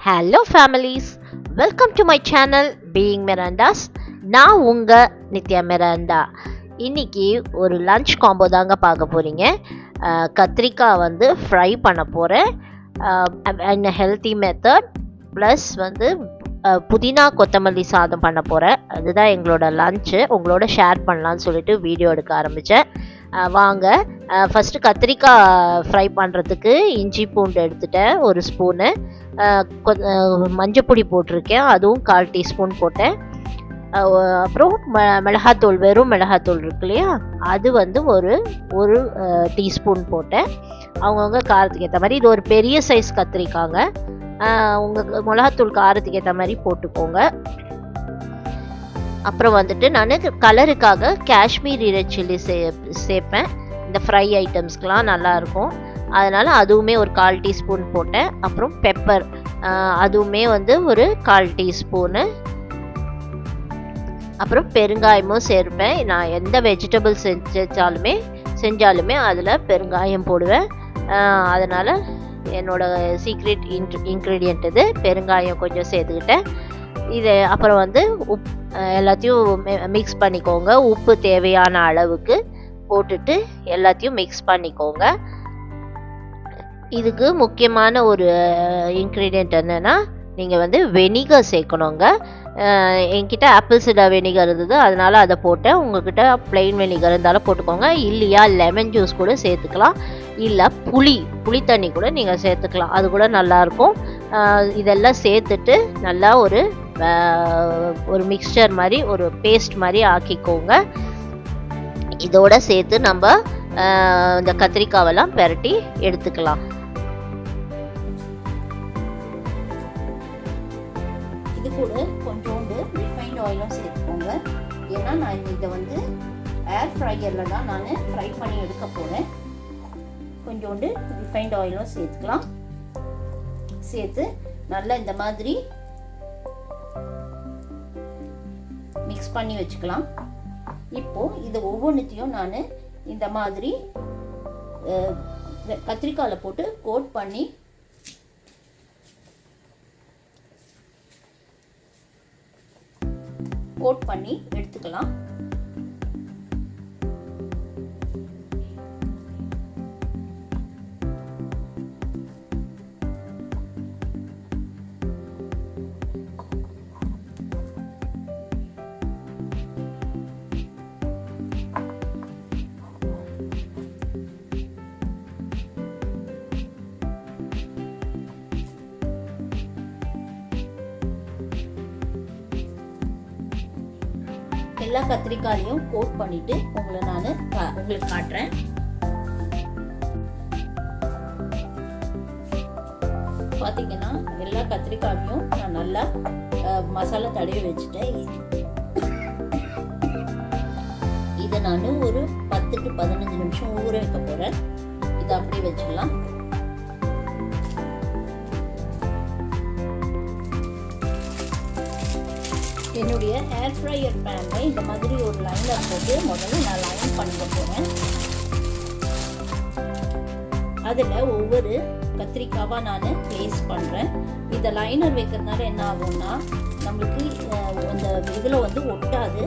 Hello families, welcome to my channel being Miranda's. நான் உங்கள் Nithya Miranda. இன்றைக்கி ஒரு லன்ச் காம்போ தாங்க பார்க்க போகிறீங்க. கத்திரிக்காய் வந்து ஃப்ரை பண்ண போகிறேன் அண்ட் ஹெல்த்தி மெத்தட். ப்ளஸ் வந்து புதினா கொத்தமல்லி சாதம் பண்ண போகிறேன். அதுதான் எங்களோட லன்ச்சு. உங்களோட ஷேர் பண்ணலான்னு சொல்லிட்டு வீடியோ எடுக்க ஆரம்பித்தேன். வாங்க, ஃபஸ்ட்டு கத்திரிக்காய் ஃப்ரை பண்ணுறதுக்கு இஞ்சி பூண்டு எடுத்துட்டேன், ஒரு ஸ்பூனு. மஞ்சப்பொடி போட்டிருக்கேன், அதுவும் 1/4 டீஸ்பூன் போட்டேன். அப்புறம் மிளகாத்தூள், வெறும் மிளகாத்தூள் இருக்கு இல்லையா, அது வந்து ஒரு டீஸ்பூன் போட்டேன். அவங்கவுங்க காரத்துக்கு ஏற்ற மாதிரி. இது ஒரு பெரிய சைஸ் கத்திரிக்காங்க. உங்கள் மிளகாத்தூள் காரத்துக்கு ஏற்ற மாதிரி போட்டுக்கோங்க. அப்புறம் வந்துட்டு நான் கலருக்காக காஷ்மீரி ரெட் சில்லி சேர்ப்பேன். இந்த ஃப்ரை ஐட்டம்ஸ்க்கெலாம் நல்லாயிருக்கும். அதனால் அதுவுமே ஒரு 1/4 டீஸ்பூன் போட்டேன். அப்புறம் பெப்பர், அதுவுமே வந்து ஒரு 1/4 டீஸ்பூனு. அப்புறம் பெருங்காயமும் சேர்ப்பேன். நான் எந்த வெஜிடபிள் செஞ்சாலுமே அதில் பெருங்காயம் போடுவேன். அதனால் என்னோடய சீக்ரெட் இன்க்ரீடியன்ட் இது. பெருங்காயம் கொஞ்சம் சேர்த்துக்கிட்டேன். இது அப்புறம் வந்து எல்லாத்தையும் மிக்ஸ் பண்ணிக்கோங்க. உப்பு தேவையான அளவுக்கு போட்டுட்டு எல்லாத்தையும் மிக்ஸ் பண்ணிக்கோங்க. இதுக்கு முக்கியமான ஒரு இன்க்ரீடியன்ட் என்னென்னா, நீங்கள் வந்து வெனிகர் சேர்க்கணுங்க. என்கிட்ட ஆப்பிள் சிடர் வெனிகர் இருந்தது, அதனால் அதை போட்டேன். உங்கள்கிட்ட ப்ளெயின் வெனிகர் இருந்தாலும் போட்டுக்கோங்க. இல்லையா லெமன் ஜூஸ் கூட சேர்த்துக்கலாம். இல்லை புளி தண்ணி கூட நீங்கள் சேர்த்துக்கலாம், அது கூட நல்லாயிருக்கும். இதெல்லாம் சேர்த்துட்டு நல்லா ஒரு மிக்ஸ்சர் மாதிரி, ஒரு பேஸ்ட் மாதிரி ஆக்கிக்கோங்க. இதோட சேர்த்து நம்ம இந்த கத்திரிக்காவெல்லாம் பெரட்டி எடுத்துக்கலாம். இது கூட கொஞ்சோண்டு ரிஃபைண்ட் ஆயிலும் சேர்த்துக்கோங்க. ஏன்னா நான் இதை வந்து ஏர் ஃப்ரையரில் தான் நான் ஃப்ரை பண்ணி எடுக்க போகிறேன். கொஞ்சோண்டு ரிஃபைண்ட் ஆயிலும் சேர்த்துக்கலாம். சேர்த்து நல்லா இந்த மாதிரி மிக்ஸ் பண்ணி வச்சுக்கலாம். இப்போது இது ஒவ்வொன்றுத்தையும் நான் இந்த மாதிரி கத்திரிக்காயில் போட்டு கோட் பண்ணி எடுத்துக்கலாம். எல்லா கத்திரிக்காயையும் கோட் பண்ணிட்டு உங்களுக்கு காட்டுறேன். பார்த்தீங்கன்னா எல்லா கத்திரிக்காயையும் நான் நல்லா மசாலா தடவி வச்சுட்டேன். இதை நான் ஒரு 10 to 15 நிமிஷம் ஊற வைக்க போகிறேன். இதை அப்படியே வச்சிடலாம். என்னுடைய ஏர் ஃப்ரையர் பேனில் இந்த மாதிரி ஒரு லைனர் போட்டு முதல்ல நான் லைன் பண்ணிக்க போகிறேன். அதில் ஒவ்வொரு கத்திரிக்காவாக நான் ப்ளேஸ் பண்ணுறேன். இந்த லைனர் வைக்கிறதுனால என்ன ஆகும்னா, நம்மளுக்கு அந்த இதில் வந்து ஒட்டாது.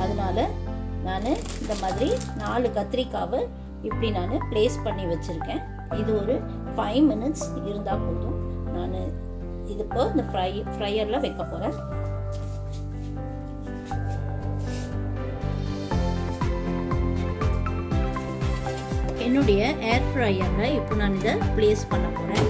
அதனால் நான் இந்த மாதிரி 4 கத்திரிக்காவை இப்படி நான் ப்ளேஸ் பண்ணி வச்சுருக்கேன். இது ஒரு 5 minutes இருந்தால் போதும். நான் இது இப்போ இந்த ஃப்ரையரில் வைக்க போகிறேன். என்னுடைய ஏர் ஃப்ரையரில் இப்போ நான் இதை ப்ளேஸ் பண்ண போகிறேன்.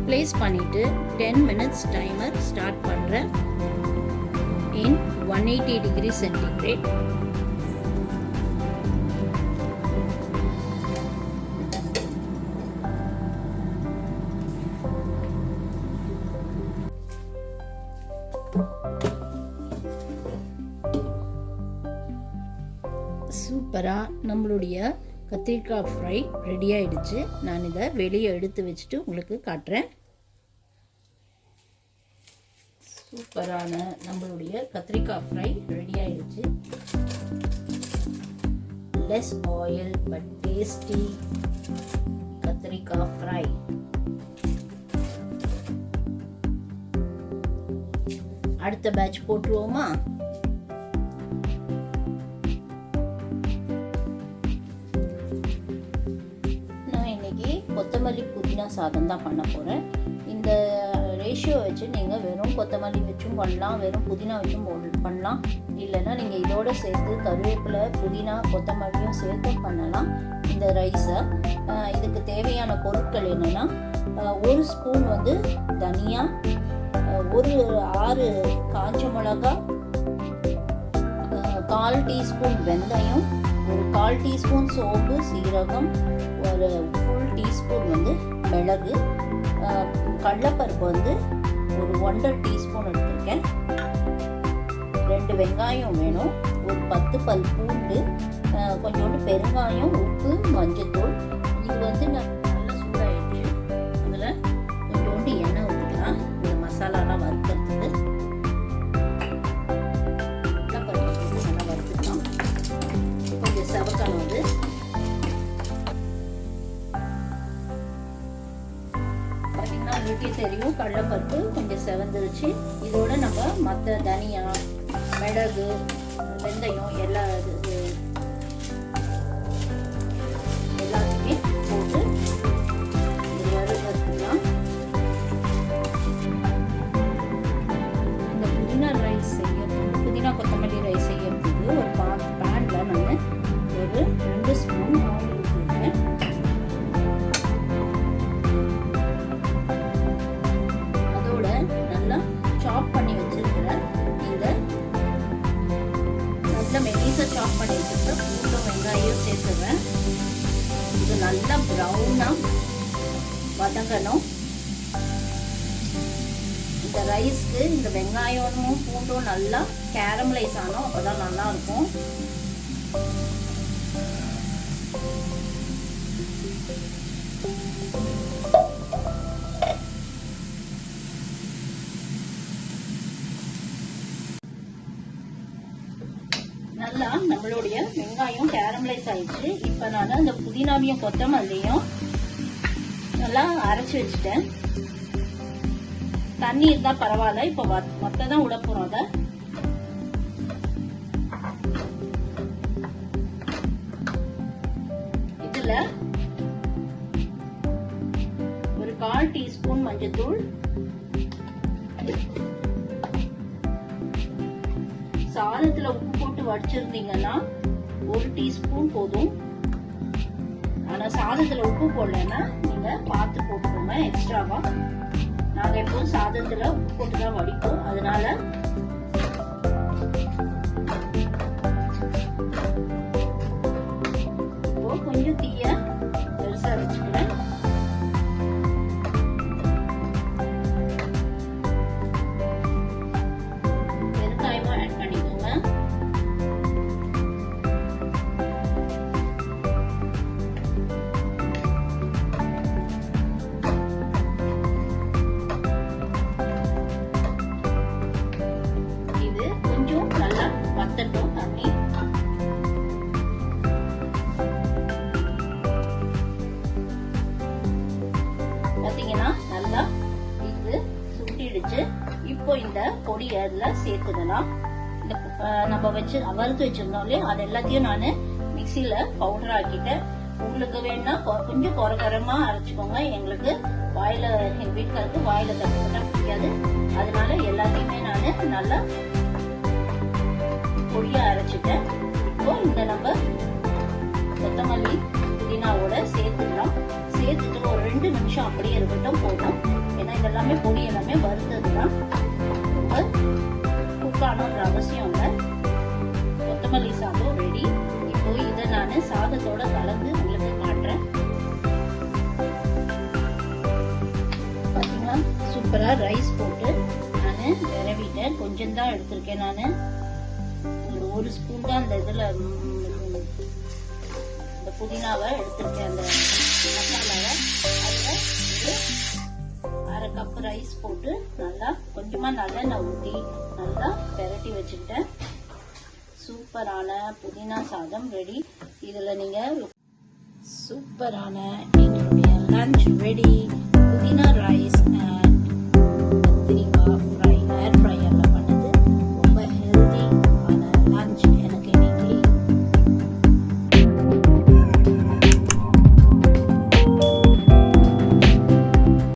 ப்ளேஸ் பண்ணிவிட்டு 10 minutes டைமர் ஸ்டார்ட் பண்ணுறேன். இன் 180 degree சென்டிகிரேட். சூப்பராக நம்மளுடைய கத்திரிக்காய் ஃப்ரை ரெடி ஆகிடுச்சு. நான் இதை வெளியே எடுத்து வச்சுட்டு உங்களுக்கு காட்டுறேன். சூப்பரான நம்மளுடைய கத்திரிக்காய் ஃப்ரை ரெடி ஆகிடுச்சு. லெஸ் ஆயில் பட் டேஸ்டி கத்திரிக்காய் ஃப்ரை. அடுத்த பேட்ச் போட்டுருவோமா? கொத்தமல்லி புதினா சாதம் தான் பண்ண போகிறேன். இந்த ரேஷியோ வச்சு நீங்கள் வெறும் கொத்தமல்லி வச்சும் பண்ணலாம், வெறும் புதினா வச்சும் பண்ணலாம். இல்லைன்னா நீங்கள் இதோடு சேர்த்து கருவேப்பிலை, புதினா, கொத்தமல்லியும் சேர்த்து பண்ணலாம் இந்த ரைஸை. இதுக்கு தேவையான பொருட்கள் என்னென்னா, 1 ஸ்பூன் வந்து தனியா, ஒரு 6 காஞ்ச மிளகா, 1/4 டீஸ்பூன் வெந்தயம், ஒரு 1/4 டீஸ்பூன் சோம்பு, சீரகம், ஒரு ஃபுல் டீஸ்பூன் வந்து மிளகு, கடலைப்பருப்பு வந்து ஒரு 1/2 டீஸ்பூன் எடுத்திருக்கேன். 2 வெங்காயம் வேணும், ஒரு 10 பல் பூண்டு, கொஞ்சோண்டு பெருங்காயம், உப்பு, மஞ்சத்தூள். இது வந்து நல்லா சூடாயிடுச்சு. அதில் கொஞ்சோண்டு எண்ணெய் ஊற்றிக்கலாம் இந்த மசாலாலாம் வறுக்கிறதுக்கு. நல்லா வறுத்துக்கலாம். கொஞ்சம் செவக்கணும். வந்து பார்த்தீங்கன்னா தெரியும், கடலைப்பருப்பு கொஞ்சம் செவந்துருச்சு. இதோட நம்ம மற்ற தனியா, மிளகு, வெந்தயம் எல்லாத்தையுமே போட்டு வறுக்கலாம். இந்த புதினா ரைஸ் செய்யறதுக்கு, புதினா கொத்தமல்லி ரைஸ் செய்யறதுக்கு ஒரு பேனில் நான் ஒரு 2 ஸ்பூன் ஆயில் ஊற்றிருக்கேன். சாப் பண்ணி வச்சிருக்கிற இந்த நல்ல மெலிசா சாப் பண்ணி வச்சிருக்கிற பூண்டு, வெங்காயம் சேர்த்துவேன். இது நல்லா ப்ரௌனா வதங்கணும். இந்த ரைஸ்க்கு இந்த வெங்காயமும் பூண்டும் நல்லா கேரமலைஸ் ஆனோம், அப்பதான் நல்லா இருக்கும். நல்லா நம்மளுடைய வெங்காயம் கேரமலைஸ் ஆயிடுச்சு. இப்ப நான் அந்த புதினாவையும் கொத்தமல்லியும் நல்லா அரைச்சு வச்சுட்டேன். தண்ணி இருந்தா பரவாயில்ல. இப்ப மொத்ததான் விட போறோம். அத இதுல ஒரு 1/4 டீஸ்பூன் மஞ்சத்தூள், சாதத்துல உப்பு போட்டு வடிச்சிருந்தீங்கன்னா 1 டீஸ்பூன் போதும். ஆனா சாதத்துல உப்பு போடலன்னா நீங்க பார்த்து போட்டுக்கோங்க எக்ஸ்ட்ராவா. நாங்க எப்பவும் சாதத்துல உப்பு போட்டுதான் வடிப்போம், அதனால இப்போ கொஞ்சம் தீய பெருசா வச்சுக்கிறேன். தண்ணி பாத்தீங்கன்னா நல்லா இது சுட்டிடுச்சு. இப்போ இந்த பொடியை அதுல சேர்த்துடலாம். இந்த நம்ம வறுத்து வச்சிருந்தோம் இல்லையா, அது எல்லாத்தையும் நான் மிக்சியில பவுடர் ஆக்கிட்டேன். உங்களுக்கு வேணா கொஞ்சம் கொரகரமா அரைச்சுக்கோங்க. எங்களுக்கு வாயில, எங்க வீட்டுக்காருக்கு வாயில தட்டு போட்டா பிடிக்காது, அதனால எல்லாத்தையுமே நான் நல்லா பொடியா அரைச்சிட்டேன். இப்போ இந்த நம்ம கொத்தமல்லி புதினாவோட சேர்த்துக்கலாம். சேர்த்துட்டு ஒரு 2 நிமிஷம் அப்படியே இருக்கட்டும் போதும். ஏன்னா இதெல்லாமே பொடி எல்லாமே வறுத்ததுதான், ரொம்ப குக்கானோன்ற அவசியம் இல்லை. கொத்தமல்லி சாதம் ரெடி. இப்போ இதை நான் சாதத்தோட கலந்து உங்களுக்கு காட்டுறேன். பாத்தீங்கன்னா சூப்பரா ரைஸ் போட்டு நான் நிரவிட்டேன். கொஞ்சம் தான் எடுத்திருக்கேன். நான் 1 ஸ்பூன் தான் அந்த இதுல இந்த புதினாவை எடுத்துருக்கேன், அந்த மசாலாவை. அதில் ஒரு 1/2 கப் ரைஸ் போட்டு நல்லா கொஞ்சமாக நல்லெண்ணெய் ஊற்றி நல்லா பெரட்டி வச்சுக்கிட்டேன். சூப்பரான புதினா சாதம் ரெடி. இதில் நீங்கள் சூப்பரான எங்களுடைய லஞ்ச் ரெடி.